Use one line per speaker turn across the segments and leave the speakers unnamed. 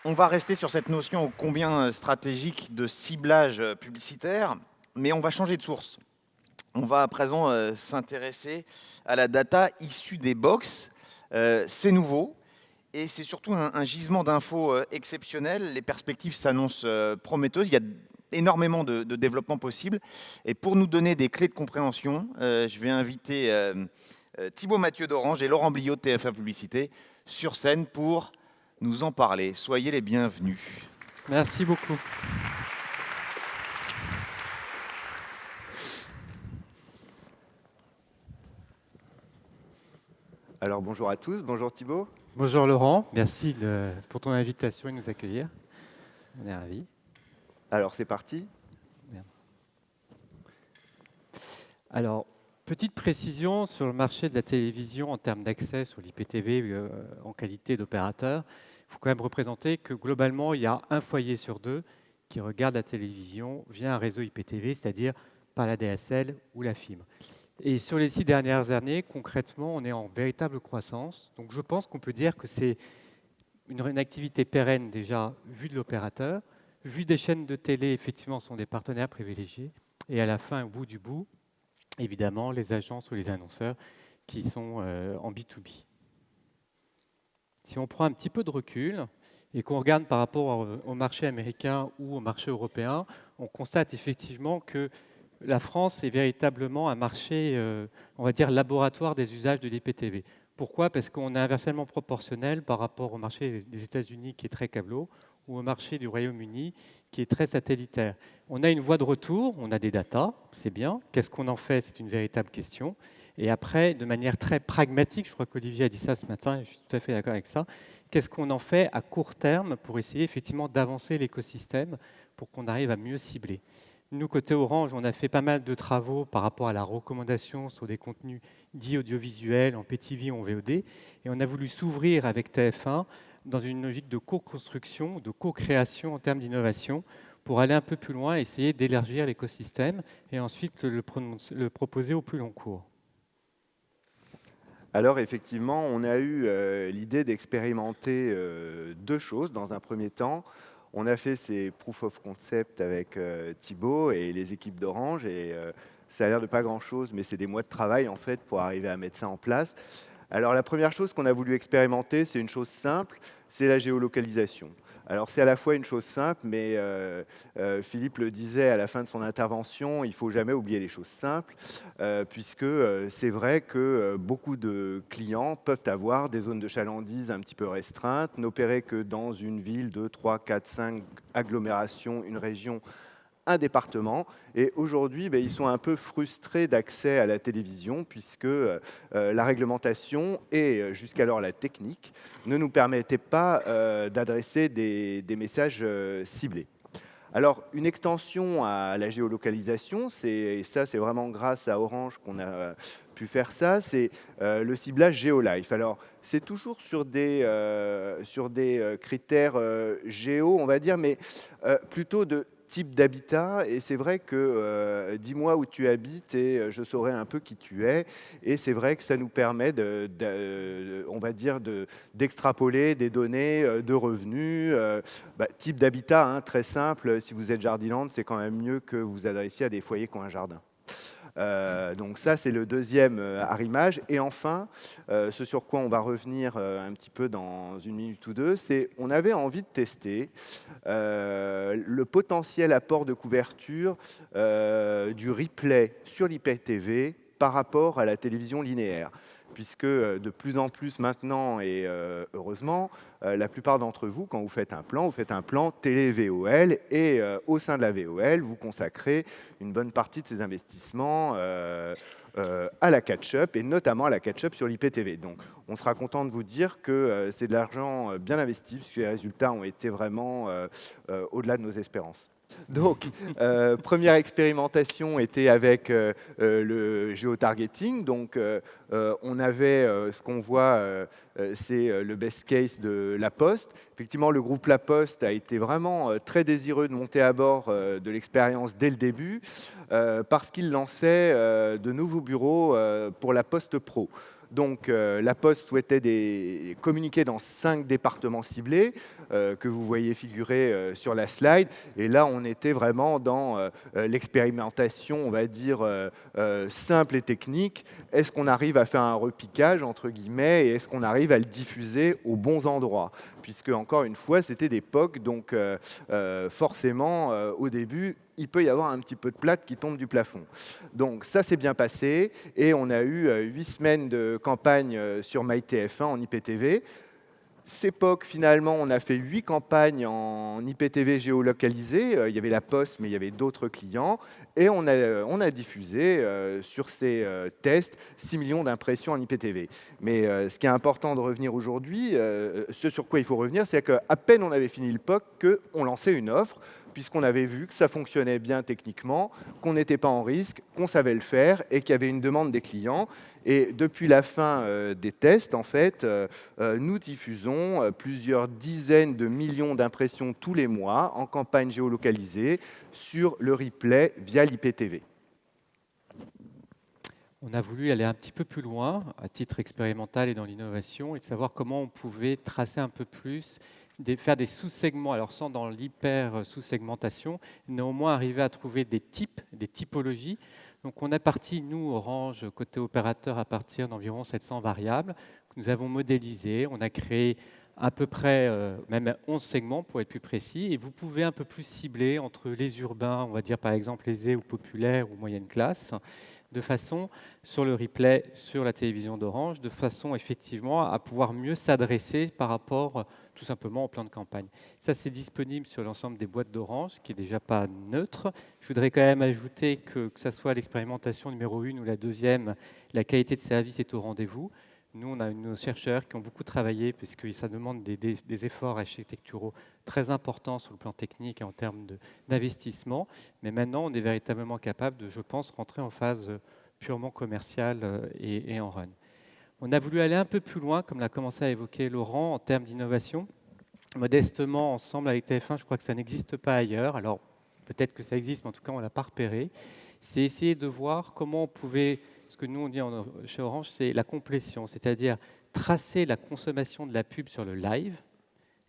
On va rester sur cette notion ô combien stratégique de ciblage publicitaire, mais on va changer de source. On va à présent s'intéresser à la data issue des box. C'est nouveau et c'est surtout un gisement d'infos exceptionnel. Les perspectives s'annoncent prometteuses. Il y a énormément de développement possible. Et pour nous donner des clés de compréhension, je vais inviter Thibaut Mathieu d'Orange et Laurent Bliot de TF1 Publicité sur scène pour nous en parler. Soyez les bienvenus.
Merci beaucoup.
Alors bonjour à tous, bonjour Thibaut.
Bonjour Laurent, merci pour ton invitation et de nous accueillir. On est ravis.
Alors c'est parti.
Alors, petite précision sur le marché de la télévision en termes d'accès sur l'IPTV en qualité d'opérateur. Il faut quand même représenter que globalement, il y a un foyer sur deux qui regarde la télévision via un réseau IPTV, c'est-à-dire par la DSL ou la fibre. Et sur les 6 dernières années, concrètement, on est en véritable croissance. Donc je pense qu'on peut dire que c'est une activité pérenne déjà vue de l'opérateur, vue des chaînes de télé, effectivement, sont des partenaires privilégiés. Et à la fin, au bout du bout, évidemment, les agences ou les annonceurs qui sont en B2B. Si on prend un petit peu de recul et qu'on regarde par rapport au marché américain ou au marché européen, on constate effectivement que la France est véritablement un marché, on va dire, laboratoire des usages de l'IPTV. Pourquoi ? Parce qu'on est inversement proportionnel par rapport au marché des États-Unis qui est très câblo ou au marché du Royaume-Uni qui est très satellitaire. On a une voie de retour, on a des datas, c'est bien. Qu'est-ce qu'on en fait ? C'est une véritable question. Et après, de manière très pragmatique, je crois qu'Olivier a dit ça ce matin, et je suis tout à fait d'accord avec ça, qu'est-ce qu'on en fait à court terme pour essayer effectivement d'avancer l'écosystème pour qu'on arrive à mieux cibler ? Nous, côté Orange, on a fait pas mal de travaux par rapport à la recommandation sur des contenus dits audiovisuels, en PTV ou en VOD, et on a voulu s'ouvrir avec TF1 dans une logique de co-construction, de co-création en termes d'innovation, pour aller un peu plus loin, essayer d'élargir l'écosystème et ensuite le proposer au plus long cours.
Alors effectivement, on a eu l'idée d'expérimenter deux choses dans un premier temps. On a fait ces proof of concept avec Thibaut et les équipes d'Orange et ça a l'air de pas grand-chose, mais c'est des mois de travail en fait pour arriver à mettre ça en place. Alors la première chose qu'on a voulu expérimenter, c'est une chose simple, c'est la géolocalisation. Alors c'est à la fois une chose simple, mais Philippe le disait à la fin de son intervention, il ne faut jamais oublier les choses simples, puisque c'est vrai que beaucoup de clients peuvent avoir des zones de chalandise un petit peu restreintes, n'opérer que dans une ville, 2, 3, 4, 5 agglomérations, une région, un département. Et aujourd'hui, ils sont un peu frustrés d'accès à la télévision puisque la réglementation et jusqu'alors la technique ne nous permettaient pas d'adresser des messages ciblés. Alors, une extension à la géolocalisation, et ça c'est vraiment grâce à Orange qu'on a pu faire ça, c'est le ciblage GeoLife. Alors, c'est toujours sur des critères géo, on va dire, mais plutôt de type d'habitat. Et c'est vrai que dis-moi où tu habites et je saurai un peu qui tu es. Et c'est vrai que ça nous permet on va dire, d'extrapoler des données de revenus. Type d'habitat, hein, très simple. Si vous êtes Jardiland, c'est quand même mieux que vous adressiez à des foyers qui ont un jardin. Donc ça, c'est le deuxième arrimage. Et enfin, ce sur quoi on va revenir un petit peu dans une minute ou deux, c'est on avait envie de tester le potentiel apport de couverture du replay sur l'IPTV par rapport à la télévision linéaire. Puisque de plus en plus maintenant, et heureusement, la plupart d'entre vous, quand vous faites un plan télé-VOL, et au sein de la VOL, vous consacrez une bonne partie de ces investissements à la catch-up, et notamment à la catch-up sur l'IPTV. Donc, on sera content de vous dire que c'est de l'argent bien investi, puisque les résultats ont été vraiment au-delà de nos espérances. Donc, première expérimentation était avec le géotargeting. Donc, on avait ce qu'on voit, c'est le best case de La Poste. Effectivement, le groupe La Poste a été vraiment très désireux de monter à bord de l'expérience dès le début parce qu'il lançait de nouveaux bureaux pour La Poste Pro. Donc la Poste souhaitait communiquer dans 5 départements ciblés que vous voyez figurer sur la slide. Et là, on était vraiment dans l'expérimentation, on va dire, simple et technique. Est-ce qu'on arrive à faire un repiquage, entre guillemets, et est-ce qu'on arrive à le diffuser aux bons endroits? Puisque, encore une fois, c'était des POC, donc forcément, au début, il peut y avoir un petit peu de plate qui tombe du plafond. Donc ça s'est bien passé, et on a eu 8 semaines de campagne sur MyTF1 en IPTV. CEPOC, finalement, on a fait 8 campagnes en IPTV géolocalisées. Il y avait la Poste, mais il y avait d'autres clients. Et on a diffusé sur ces tests 6 millions d'impressions en IPTV. Mais ce qui est important de revenir aujourd'hui, ce sur quoi il faut revenir, c'est qu'à peine on avait fini le POC, qu'on lançait une offre, puisqu'on avait vu que ça fonctionnait bien techniquement, qu'on n'était pas en risque, qu'on savait le faire et qu'il y avait une demande des clients. Et depuis la fin des tests, en fait, nous diffusons plusieurs dizaines de millions d'impressions tous les mois en campagne géolocalisée sur le replay via l'IPTV.
On a voulu aller un petit peu plus loin, à titre expérimental et dans l'innovation, et de savoir comment on pouvait tracer un peu plus, faire des sous-segments, alors sans dans l'hyper-sous-segmentation, néanmoins arriver à trouver des types, des typologies. Donc on est parti, nous, Orange, côté opérateur, à partir d'environ 700 variables, que nous avons modélisées. On a créé à peu près même 11 segments, pour être plus précis, et vous pouvez un peu plus cibler entre les urbains, on va dire par exemple aisés ou populaires ou moyenne classe, de façon, sur le replay, sur la télévision d'Orange, de façon effectivement à pouvoir mieux s'adresser par rapport tout simplement au plan de campagne. Ça, c'est disponible sur l'ensemble des boîtes d'Orange, ce qui n'est déjà pas neutre. Je voudrais quand même ajouter que ça soit l'expérimentation numéro 1 ou la deuxième, la qualité de service est au rendez-vous. Nous, on a nos chercheurs qui ont beaucoup travaillé, puisque ça demande des efforts architecturaux très importants sur le plan technique et en termes d'investissement. Mais maintenant, on est véritablement capable de, je pense, rentrer en phase purement commerciale et en run. On a voulu aller un peu plus loin, comme l'a commencé à évoquer Laurent, en termes d'innovation. Modestement, ensemble avec TF1, je crois que ça n'existe pas ailleurs. Alors, peut-être que ça existe, mais en tout cas, on ne l'a pas repéré. C'est essayer de voir comment on pouvait, ce que nous on dit chez Orange, c'est la complétion, c'est-à-dire tracer la consommation de la pub sur le live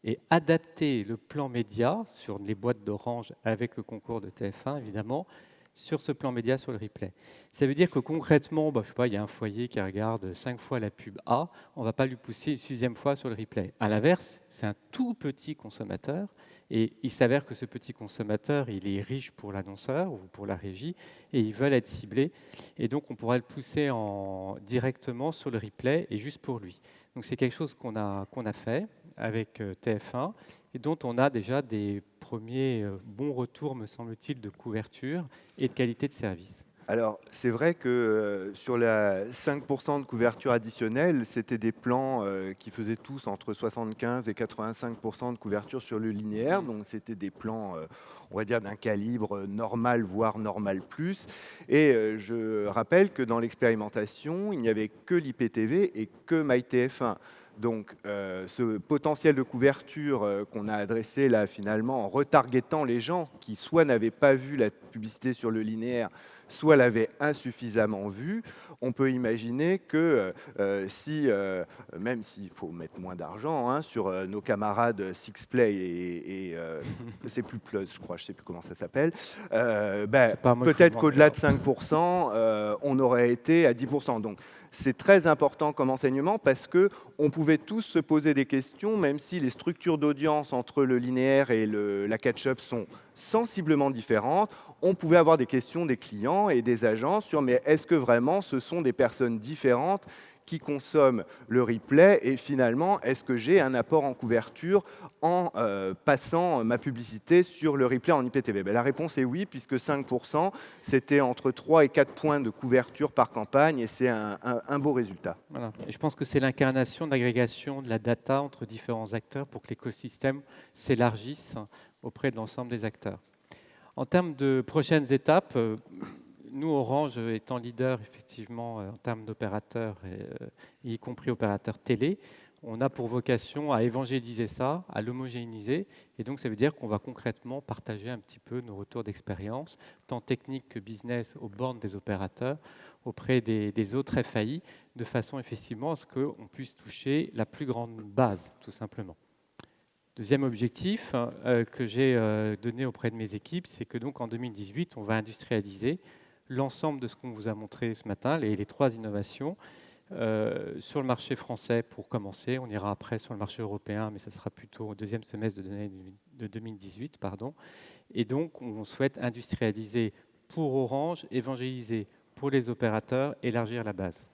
et adapter le plan média sur les boîtes d'Orange avec le concours de TF1, évidemment, sur ce plan média sur le replay. Ça veut dire que concrètement, je sais pas, il y a un foyer qui regarde 5 fois la pub A, on ne va pas lui pousser une 6e fois sur le replay. À l'inverse, c'est un tout petit consommateur, et il s'avère que ce petit consommateur, il est riche pour l'annonceur ou pour la régie, et ils veulent être ciblés, et donc on pourra le pousser directement sur le replay, et juste pour lui. Donc c'est quelque chose qu'on a fait avec TF1, et dont on a déjà des premiers bons retours, me semble-t-il, de couverture et de qualité de service.
Alors, c'est vrai que sur la 5% de couverture additionnelle, c'était des plans qui faisaient tous entre 75 et 85% de couverture sur le linéaire. Donc, c'était des plans, on va dire, d'un calibre normal, voire normal plus. Et je rappelle que dans l'expérimentation, il n'y avait que l'IPTV et que MyTF1. Donc, ce potentiel de couverture qu'on a adressé là, finalement, en retargetant les gens qui soit n'avaient pas vu la publicité sur le linéaire, soit l'avaient insuffisamment vue, on peut imaginer que même s'il faut mettre moins d'argent sur nos camarades Sixplay et c'est plus Plus, je crois, je ne sais plus comment ça s'appelle, peut-être qu'au-delà de 5%, on aurait été à 10%. Donc, c'est très important comme enseignement parce qu'on pouvait tous se poser des questions, même si les structures d'audience entre le linéaire et la catch-up sont sensiblement différentes. On pouvait avoir des questions des clients et des agents sur mais est-ce que vraiment ce sont des personnes différentes qui consomment le replay et finalement, est-ce que j'ai un apport en couverture en passant ma publicité sur le replay en IPTV? La réponse est oui, puisque 5%, c'était entre 3 et 4 points de couverture par campagne et c'est un beau résultat.
Voilà. Et je pense que c'est l'incarnation de l'agrégation de la data entre différents acteurs pour que l'écosystème s'élargisse auprès de l'ensemble des acteurs. En termes de prochaines étapes, nous, Orange, étant leader effectivement en termes d'opérateurs, y compris opérateurs télé, on a pour vocation à évangéliser ça, à l'homogénéiser. Et donc, ça veut dire qu'on va concrètement partager un petit peu nos retours d'expérience, tant techniques que business, aux bornes des opérateurs, auprès des autres FAI, de façon effectivement à ce qu'on puisse toucher la plus grande base, tout simplement. Deuxième objectif que j'ai donné auprès de mes équipes, c'est que donc en 2018, on va industrialiser l'ensemble de ce qu'on vous a montré ce matin, les 3 innovations, sur le marché français pour commencer. On ira après sur le marché européen, mais ça sera plutôt au deuxième semestre de 2018. Pardon. Et donc, on souhaite industrialiser pour Orange, évangéliser pour les opérateurs, élargir la base.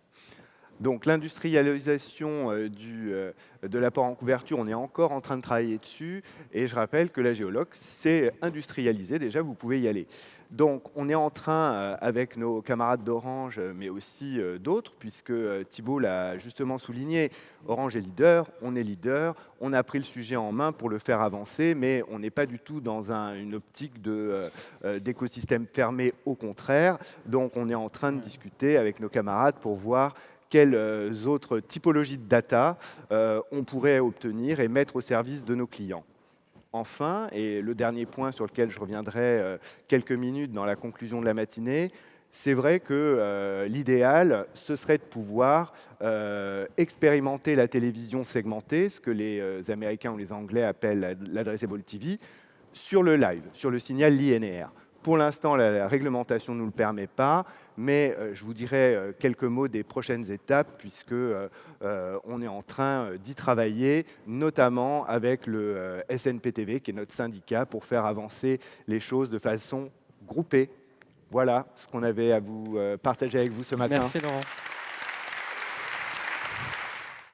Donc l'industrialisation de l'apport en couverture, on est encore en train de travailler dessus. Et je rappelle que la géologue, c'est industrialisé, déjà, vous pouvez y aller. Donc on est en train, avec nos camarades d'Orange, mais aussi d'autres, puisque Thibault l'a justement souligné, Orange est leader, on a pris le sujet en main pour le faire avancer, mais on n'est pas du tout dans une optique d'écosystème fermé, au contraire. Donc on est en train de discuter avec nos camarades pour voir quelles autres typologies de data on pourrait obtenir et mettre au service de nos clients. Enfin, et le dernier point sur lequel je reviendrai quelques minutes dans la conclusion de la matinée, c'est vrai que l'idéal, ce serait de pouvoir expérimenter la télévision segmentée, ce que les Américains ou les Anglais appellent l'addressable TV, sur le live, sur le signal linéaire. Pour l'instant, la réglementation ne nous le permet pas, mais je vous dirai quelques mots des prochaines étapes, puisque on est en train d'y travailler, notamment avec le SNPTV, qui est notre syndicat, pour faire avancer les choses de façon groupée. Voilà ce qu'on avait à vous partager avec vous ce matin.
Merci Laurent.